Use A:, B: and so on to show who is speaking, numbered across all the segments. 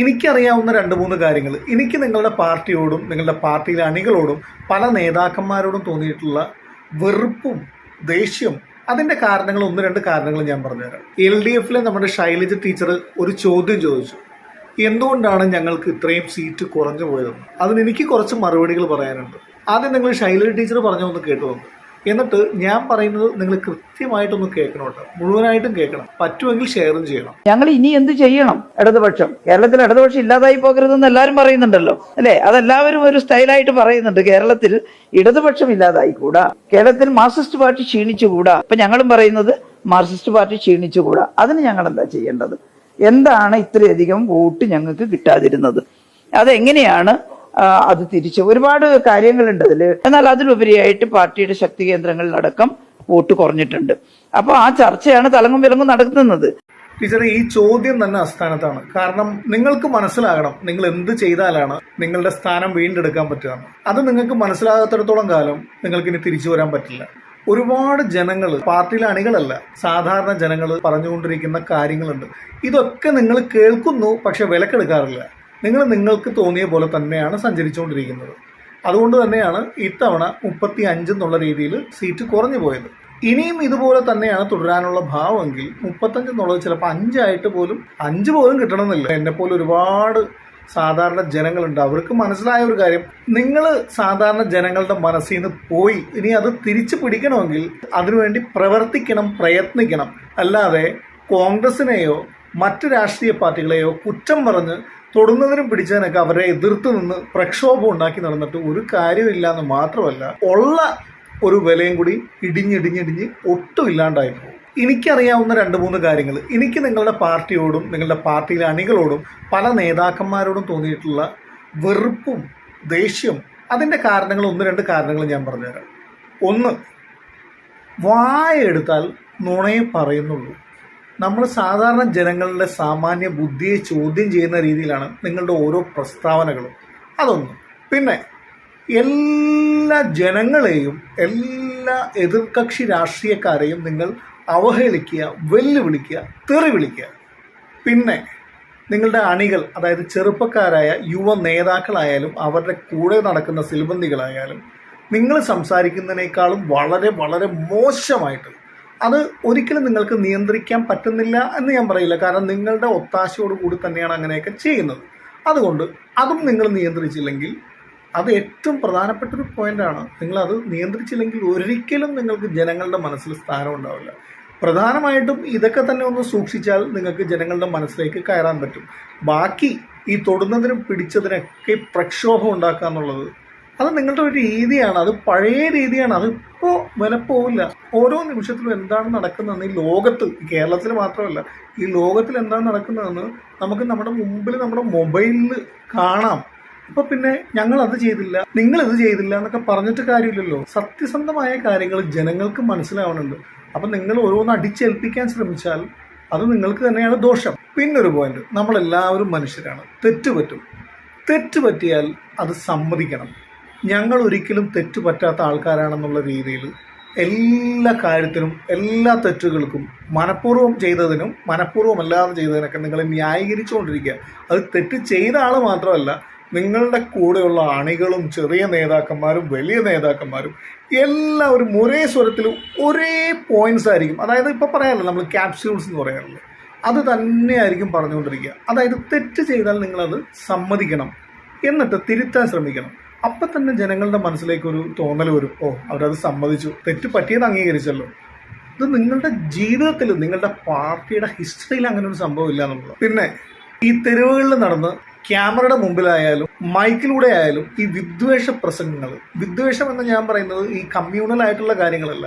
A: എനിക്കറിയാവുന്ന രണ്ട് മൂന്ന് കാര്യങ്ങൾ, എനിക്ക് നിങ്ങളുടെ പാർട്ടിയോടും നിങ്ങളുടെ പാർട്ടിയിലെ അണികളോടും പല നേതാക്കന്മാരോടും തോന്നിയിട്ടുള്ള വെറുപ്പും ദേഷ്യവും, അതിൻ്റെ കാരണങ്ങൾ ഒന്ന് രണ്ട് കാരണങ്ങൾ ഞാൻ പറഞ്ഞുതരാം. LDFലെ നമ്മുടെ ശൈലജ ടീച്ചർ ഒരു ചോദ്യം ചോദിച്ചു, എന്തുകൊണ്ടാണ് ഞങ്ങൾക്ക് ഇത്രയും സീറ്റ് കുറഞ്ഞു പോയതെന്ന്. അതിന് എനിക്ക് കുറച്ച് മറുപടികൾ പറയാനുണ്ട്. ആദ്യം നിങ്ങൾ ശൈലജ ടീച്ചർ പറഞ്ഞൊന്ന് കേട്ടു നോക്കും, എന്നിട്ട് ഞാൻ പറയുന്നത് നിങ്ങൾ കൃത്യമായിട്ടൊന്ന് കേൾക്കണം കേട്ടോ, മുഴുവനായിട്ടും കേൾക്കണം. പറ്റുമെങ്കിൽ ഷെയറും ചെയ്യണം.
B: ഞങ്ങൾ ഇനി എന്ത് ചെയ്യണം? ഇടതുപക്ഷം, കേരളത്തിൽ ഇടതുപക്ഷം ഇല്ലാതായി പോകരുതെന്ന് എല്ലാവരും പറയുന്നുണ്ടല്ലോ അല്ലെ? അതെല്ലാവരും ഒരു സ്റ്റൈലായിട്ട് പറയുന്നുണ്ട്. കേരളത്തിൽ ഇടതുപക്ഷം ഇല്ലാതായിക്കൂടാ, കേരളത്തിൽ മാർക്സിസ്റ്റ് പാർട്ടി ക്ഷീണിച്ചുകൂടാ. അപ്പൊ ഞങ്ങളും പറയുന്നത് മാർക്സിസ്റ്റ് പാർട്ടി ക്ഷീണിച്ചുകൂടാ. അതിന് ഞങ്ങൾ എന്താ ചെയ്യേണ്ടത്? എന്താണ് ഇത്രയധികം വോട്ട് ഞങ്ങൾക്ക് കിട്ടാതിരുന്നത്? അതെങ്ങനെയാണ് അത് തിരിച്ച്? ഒരുപാട് കാര്യങ്ങളുണ്ട് അതിൽ. എന്നാൽ അതിലുപരിയായിട്ട് പാർട്ടിയുടെ ശക്തി കേന്ദ്രങ്ങളിലടക്കം വോട്ട് കുറഞ്ഞിട്ടുണ്ട്. അപ്പൊ ആ ചർച്ചയാണ് തലങ്ങും വിലങ്ങും നടക്കുന്നത്.
A: ടീച്ചറെ, ഈ ചോദ്യം തന്നെ അസ്ഥാനത്താണ്. കാരണം നിങ്ങൾക്ക് മനസ്സിലാകണം നിങ്ങൾ എന്ത് ചെയ്താലാണ് നിങ്ങളുടെ സ്ഥാനം വീണ്ടെടുക്കാൻ പറ്റുക. അത് നിങ്ങൾക്ക് മനസ്സിലാകാത്തിടത്തോളം കാലം നിങ്ങൾക്ക് ഇനി തിരിച്ചു വരാൻ പറ്റില്ല. ഒരുപാട് ജനങ്ങൾ, പാർട്ടിയിലെ അണികളല്ല, സാധാരണ ജനങ്ങൾ പറഞ്ഞുകൊണ്ടിരിക്കുന്ന കാര്യങ്ങളുണ്ട്. ഇതൊക്കെ നിങ്ങൾ കേൾക്കുന്നു, പക്ഷെ വിലക്കെടുക്കാറില്ല. നിങ്ങൾക്ക് തോന്നിയ പോലെ തന്നെയാണ് സഞ്ചരിച്ചുകൊണ്ടിരിക്കുന്നത്. അതുകൊണ്ട് തന്നെയാണ് ഇത്തവണ 35 എന്നുള്ള രീതിയിൽ സീറ്റ് കുറഞ്ഞു പോയത്. ഇനിയും ഇതുപോലെ തന്നെയാണ് തുടരാനുള്ള ഭാവമെങ്കിൽ 35 എന്നുള്ളത് ചിലപ്പോൾ 5 പോലും കിട്ടണമെന്നില്ല. എന്നെപ്പോലെ ഒരുപാട് സാധാരണ ജനങ്ങളുണ്ട്. അവർക്ക് മനസ്സിലായ ഒരു കാര്യം, നിങ്ങൾ സാധാരണ ജനങ്ങളുടെ മനസ്സിൽ നിന്ന് പോയി ഇനി അത് തിരിച്ചു പിടിക്കണമെങ്കിൽ അതിനുവേണ്ടി പ്രവർത്തിക്കണം, പ്രയത്നിക്കണം. അല്ലാതെ കോൺഗ്രസിനെയോ മറ്റു രാഷ്ട്രീയ പാർട്ടികളെയോ കുറ്റം പറഞ്ഞ് തൊടുന്നതിനും പിടിച്ചതിനൊക്കെ അവരെ എതിർത്ത് നിന്ന് പ്രക്ഷോഭം ഉണ്ടാക്കി നടന്നിട്ട് ഒരു കാര്യമില്ല എന്ന് മാത്രമല്ല, ഉള്ള ഒരു വിലയും കൂടി ഇടിഞ്ഞിടിഞ്ഞിടിഞ്ഞ് ഒട്ടും ഇല്ലാണ്ടായി പോകും. എനിക്കറിയാവുന്ന രണ്ട് മൂന്ന് കാര്യങ്ങൾ, എനിക്ക് നിങ്ങളുടെ പാർട്ടിയോടും നിങ്ങളുടെ പാർട്ടിയിലെ അണികളോടും പല നേതാക്കന്മാരോടും തോന്നിയിട്ടുള്ള വെറുപ്പും ദേഷ്യവും, അതിൻ്റെ കാരണങ്ങൾ ഒന്ന് രണ്ട് കാരണങ്ങൾ ഞാൻ പറഞ്ഞുതരാം. ഒന്ന്, വായെടുത്താൽ നുണയെ പറയുന്നുള്ളൂ. നമ്മൾ സാധാരണ ജനങ്ങളുടെ സാമാന്യ ബുദ്ധിയെ ചോദ്യം ചെയ്യുന്ന രീതിയിലാണ് നിങ്ങളുടെ ഓരോ പ്രസ്താവനകളും. അതൊന്ന്. പിന്നെ എല്ലാ ജനങ്ങളെയും എല്ലാ എതിർകക്ഷി രാഷ്ട്രീയക്കാരെയും നിങ്ങൾ അവഹേളിക്കുക, വെല്ലുവിളിക്കുക, തെറി വിളിക്കുക. പിന്നെ നിങ്ങളുടെ അണികൾ, അതായത് ചെറുപ്പക്കാരായ യുവ നേതാക്കളായാലും അവരുടെ കൂടെ നടക്കുന്ന സിൽബന്ധികളായാലും നിങ്ങൾ സംസാരിക്കുന്നതിനേക്കാളും വളരെ വളരെ മോശമായിട്ട്, അത് ഒരിക്കലും നിങ്ങൾക്ക് നിയന്ത്രിക്കാൻ പറ്റുന്നില്ല എന്ന് ഞാൻ പറയില്ല. കാരണം നിങ്ങളുടെ ഒത്താശയോട് കൂടി തന്നെയാണ് അങ്ങനെയൊക്കെ ചെയ്യുന്നത്. അതുകൊണ്ട് അതും നിങ്ങൾ നിയന്ത്രിച്ചില്ലെങ്കിൽ, അത് ഏറ്റവും പ്രധാനപ്പെട്ടൊരു പോയിന്റാണ്, നിങ്ങളത് നിയന്ത്രിച്ചില്ലെങ്കിൽ ഒരിക്കലും നിങ്ങൾക്ക് ജനങ്ങളുടെ മനസ്സിൽ സ്ഥാനം ഉണ്ടാവില്ല. പ്രധാനമായിട്ടും ഇതൊക്കെ തന്നെ ഒന്ന് സൂക്ഷിച്ചാൽ നിങ്ങൾക്ക് ജനങ്ങളുടെ മനസ്സിലേക്ക് കയറാൻ പറ്റും. ബാക്കി ഈ തൊടുന്നതിനും പിടിച്ചതിനൊക്കെ പ്രക്ഷോഭം ഉണ്ടാക്കുക എന്നുള്ളത് അത് നിങ്ങളുടെ ഒരു രീതിയാണ്, അത് പഴയ രീതിയാണ്. അതിപ്പോൾ വിലപ്പോവില്ല. ഓരോ നിമിഷത്തിലും എന്താണ് നടക്കുന്നതെന്ന് ഈ ലോകത്ത്, കേരളത്തിൽ മാത്രമല്ല ഈ ലോകത്തിൽ എന്താണ് നടക്കുന്നതെന്ന് നമുക്ക് നമ്മുടെ മുമ്പിൽ നമ്മുടെ മൊബൈലിൽ കാണാം. അപ്പൊ പിന്നെ ഞങ്ങൾ അത് ചെയ്തില്ല, നിങ്ങൾ ഇത് ചെയ്തില്ല എന്നൊക്കെ പറഞ്ഞിട്ട് കാര്യമില്ലല്ലോ. സത്യസന്ധമായ കാര്യങ്ങൾ ജനങ്ങൾക്ക് മനസ്സിലാവുന്നുണ്ട്. അപ്പം നിങ്ങൾ ഓരോന്ന് അടിച്ചേൽപ്പിക്കാൻ ശ്രമിച്ചാൽ അത് നിങ്ങൾക്ക് തന്നെയാണ് ദോഷം. പിന്നൊരു പോയിന്റ്, നമ്മളെല്ലാവരും മനുഷ്യരാണ്, തെറ്റ് പറ്റിയാൽ അത് സമ്മതിക്കണം. ഞങ്ങൾ ഒരിക്കലും തെറ്റ് പറ്റാത്ത ആൾക്കാരാണെന്നുള്ള രീതിയിൽ എല്ലാ കാര്യത്തിനും എല്ലാ തെറ്റുകൾക്കും മനഃപൂർവ്വം ചെയ്തതിനും മനഃപൂർവ്വം അല്ലാതെ ചെയ്തതിനൊക്കെ നിങ്ങൾ ന്യായീകരിച്ചുകൊണ്ടിരിക്കുക. അത് തെറ്റ് ചെയ്ത ആൾ മാത്രമല്ല, നിങ്ങളുടെ കൂടെയുള്ള അണികളും ചെറിയ നേതാക്കന്മാരും വലിയ നേതാക്കന്മാരും എല്ലാവരും ഒരേ സ്വരത്തിൽ ഒരേ പോയിന്റ്സ് ആയിരിക്കും. അതായത് ഇപ്പോൾ പറയാറില്ല നമ്മൾ ക്യാപ്സ്യൂൾസ് എന്ന് പറയാറില്ല, അത് തന്നെയായിരിക്കും പറഞ്ഞുകൊണ്ടിരിക്കുക. അതായത് തെറ്റ് ചെയ്താൽ നിങ്ങളത് സമ്മതിക്കണം, എന്നിട്ട് തിരുത്താൻ ശ്രമിക്കണം. അപ്പം തന്നെ ജനങ്ങളുടെ മനസ്സിലേക്ക് ഒരു തോന്നൽ വരും, ഓ അവരത് സമ്മതിച്ചു, തെറ്റ് പറ്റിയത് അംഗീകരിച്ചല്ലോ. ഇത് നിങ്ങളുടെ ജീവിതത്തിൽ, നിങ്ങളുടെ പാർട്ടിയുടെ ഹിസ്റ്ററിയിൽ അങ്ങനെ ഒരു സംഭവം ഇല്ല എന്നുള്ളത്. പിന്നെ ഈ തെരുവുകളിൽ നടന്ന് ക്യാമറയുടെ മുമ്പിലായാലും മൈക്കിലൂടെ ആയാലും ഈ വിദ്വേഷ പ്രസംഗങ്ങൾ, വിദ്വേഷം എന്ന് ഞാൻ പറയുന്നത് ഈ കമ്മ്യൂണൽ ആയിട്ടുള്ള കാര്യങ്ങളല്ല,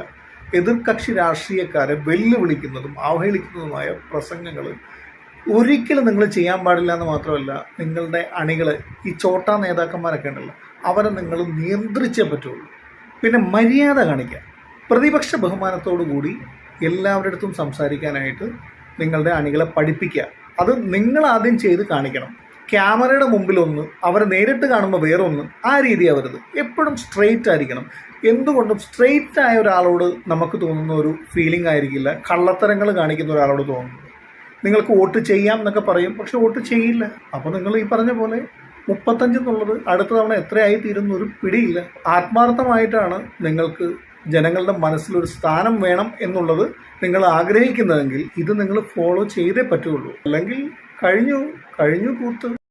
A: എതിർകക്ഷി രാഷ്ട്രീയക്കാരെ വെല്ലുവിളിക്കുന്നതും അവഹേളിക്കുന്നതുമായ പ്രസംഗങ്ങൾ ഒരിക്കലും നിങ്ങൾ ചെയ്യാൻ പാടില്ല എന്ന് മാത്രമല്ല, നിങ്ങളുടെ അണികളെ, ഈ ചോട്ടാ നേതാക്കന്മാരൊക്കെ ഉണ്ടല്ലോ, അവരെ നിങ്ങൾ നിയന്ത്രിച്ചേ പറ്റുള്ളൂ. പിന്നെ മര്യാദ കാണിക്കുക, പ്രതിപക്ഷ ബഹുമാനത്തോടു കൂടി എല്ലാവരുടെ അടുത്തും സംസാരിക്കാനായിട്ട് നിങ്ങളുടെ അണികളെ പഠിപ്പിക്കുക. അത് നിങ്ങൾ ആദ്യം ചെയ്ത് കാണിക്കണം. ക്യാമറയുടെ മുമ്പിലൊന്ന്, അവരെ നേരിട്ട് കാണുമ്പോൾ വേറൊന്ന്, ആ രീതി ആവരുത്. എപ്പോഴും സ്ട്രെയിറ്റ് ആയിരിക്കണം. എന്തുകൊണ്ടും സ്ട്രെയിറ്റ് ആയ ഒരാളോട് നമുക്ക് തോന്നുന്ന ഒരു ഫീലിംഗ് ആയിരിക്കില്ല കള്ളത്തരങ്ങൾ കാണിക്കുന്ന ഒരാളോട് തോന്നുന്നത്. നിങ്ങൾക്ക് വോട്ട് ചെയ്യാം എന്നൊക്കെ പറയും, പക്ഷെ വോട്ട് ചെയ്യില്ല. അപ്പോൾ നിങ്ങൾ ഈ പറഞ്ഞ പോലെ 35 എന്നുള്ളത് അടുത്ത തവണ എത്രയായി തീരുന്ന ഒരു പിടിയില്ല. ആത്മാർത്ഥമായിട്ടാണ് നിങ്ങൾക്ക് ജനങ്ങളുടെ മനസ്സിലൊരു സ്ഥാനം വേണം എന്നുള്ളത് നിങ്ങൾ ആഗ്രഹിക്കുന്നതെങ്കിൽ ഇത് നിങ്ങൾ ഫോളോ ചെയ്തേ പറ്റുള്ളൂ. അല്ലെങ്കിൽ കഴിഞ്ഞു കൂത്ത്.